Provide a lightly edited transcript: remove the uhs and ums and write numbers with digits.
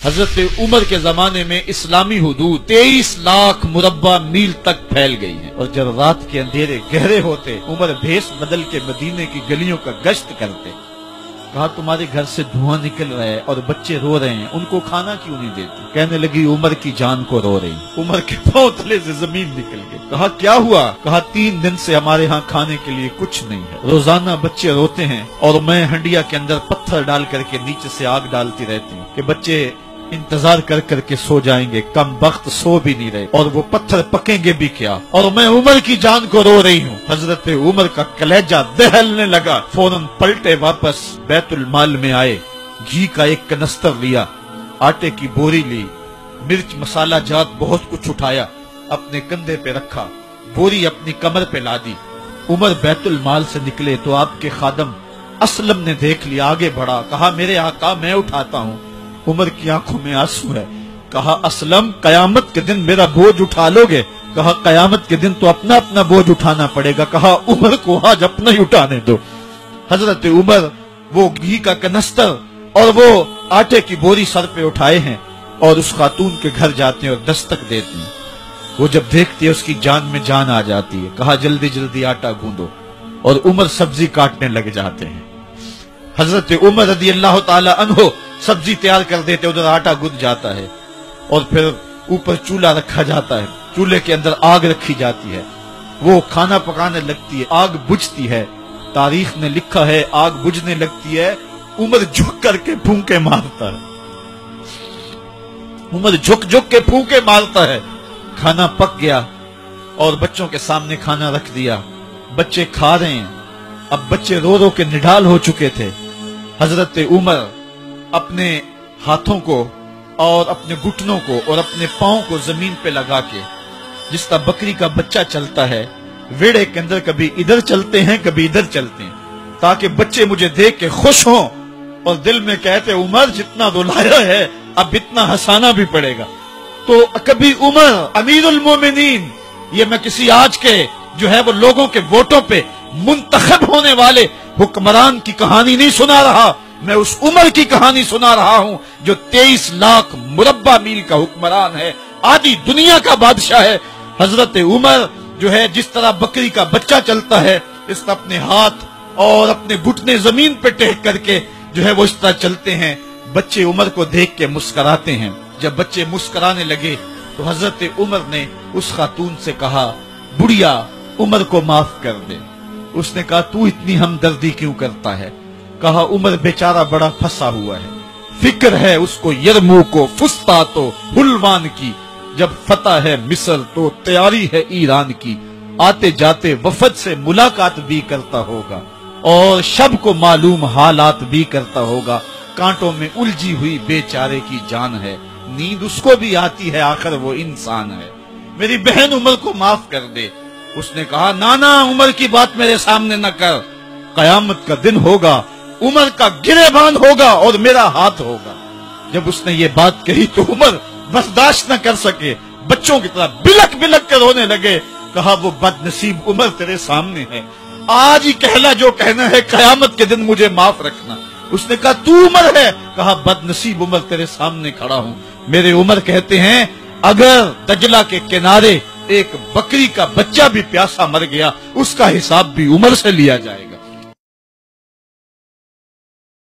حضرت عمر کے زمانے میں اسلامی حدود 23 लाख मुरब्बा मील तक फैल गई हैं और जब रात के अंधेरे गहरे होते उमर भेष बदल के मदीने की गलियों का गश्त करते। कहा तुम्हारे घर से धुआं निकल रहा है और बच्चे रो रहे हैं, उनको खाना क्यों नहीं देती? कहने लगी उमर की जान को रो रही। उमर के पांव तले से जमीन निकल गई। कहा क्या हुआ? कहा 3 दिन से हमारे यहाँ खाने के लिए कुछ नहीं है, रोजाना बच्चे रोते हैं और मैं हंडिया के अंदर पत्थर डाल करके नीचे से आग डालती रहती हूँ कि बच्चे इंतजार कर करके सो जाएंगे, कम वक्त सो भी नहीं रहे और वो पत्थर पकेंगे भी क्या, और मैं उमर की जान को रो रही हूँ। हजरत उमर का कलेजा दहलने लगा। फौरन पलटे वापस बैतुल माल में आए, घी का एक कनस्तर लिया, आटे की बोरी ली, मिर्च मसाला जात बहुत कुछ उठाया, अपने कंधे पे रखा, बोरी अपनी कमर पे ला दी। उमर बैतुल माल से निकले तो आपके खादम असलम ने देख लिया, आगे बढ़ा, कहा मेरे आका मैं उठाता हूँ। उमर की आंखों में आंसू है। कहा असलम कयामत के दिन मेरा बोझ उठा लोगे? कहा कयामत के दिन तो अपना अपना बोझ उठाना पड़ेगा। कहा उमर को आज अपना ही उठाने दो। हजरत उमर वो घी का कनस्तर और वो आटे की बोरी सर पे उठाए हैं और उस खातून के घर जाते हैं और दस्तक देते हैं। वो जब देखती है उसकी जान में जान आ जाती है। कहा जल्दी जल्दी आटा गूंदो, और उमर सब्जी काटने लग जाते हैं। हजरत उमर रदी अल्लाह ताला अन्हो सब्जी तैयार कर देते, उधर आटा गुंद जाता है और फिर ऊपर चूल्हा रखा जाता है, चूल्हे के अंदर आग रखी जाती है, वो खाना पकाने लगती है, आग बुझती है। तारीख ने लिखा है आग बुझने लगती है, उमर झुक करके फूंके मारता है। उमर झुक झुक के फूंके मारता है। खाना पक गया और बच्चों के सामने खाना रख दिया, बच्चे खा रहे हैं। अब बच्चे रो रो के निढाल हो चुके थे। हजरत उमर अपने हाथों को और अपने घुटनों को और अपने पांव को जमीन पे लगा के, जिस तरह बकरी का बच्चा चलता है वेड़े के अंदर, कभी इधर चलते हैं कभी इधर चलते हैं, ताकि बच्चे मुझे देख के खुश हों और दिल में कहते उमर जितना रुलाया है अब इतना हंसाना भी पड़ेगा। तो कभी उमर अमीरुल मोमिनीन, ये मैं किसी आज के जो है वो लोगों के वोटों पे मुंतखब होने वाले हुक्मरान की कहानी नहीं सुना रहा, मैं उस उमर की कहानी सुना रहा हूं जो 23 लाख मुरब्बा मील का हुक्मरान है, आधी दुनिया का बादशाह है। हजरत उमर जो है जिस तरह बकरी का बच्चा चलता है, इस तरह अपने हाथ और अपने घुटने जमीन पे टेक करके जो है वो इस तरह चलते हैं। बच्चे उमर को देख के मुस्कुराते हैं। जब बच्चे मुस्कुराने लगे तो हजरत उमर ने उस खातून से कहा बुढ़िया उमर को माफ कर दे। उसने कहा तू इतनी हमदर्दी क्यों करता है? कहा उमर बेचारा बड़ा फंसा हुआ है, फिक्र है उसको यरमूक को फुस्तातो हुलवान की, जब फतह है मिस्र तो तैयारी है ईरान की, आते जाते वफद से मुलाकात भी करता होगा और शब को मालूम हालात भी करता होगा, कांटों में उलझी हुई बेचारे की जान है, नींद उसको भी आती है आखिर वो इंसान है, मेरी बहन उमर को माफ कर दे। उसने कहा नाना उमर की बात मेरे सामने न कर, कयामत का दिन होगा, उमर का गिरेबान होगा और मेरा हाथ होगा। जब उसने ये बात कही तो उमर बर्दाश्त न कर सके, बच्चों की तरह बिलक बिलक कर रोने लगे। कहा वो बदनसीब उमर तेरे सामने है, आज ही कहला जो कहना है, कयामत के दिन मुझे माफ रखना। उसने कहा तू उमर है? कहा बदनसीब उमर तेरे सामने खड़ा हूं। मेरे उमर कहते हैं अगर दजला के किनारे एक बकरी का बच्चा भी प्यासा मर गया उसका हिसाब भी उमर से लिया जाएगा।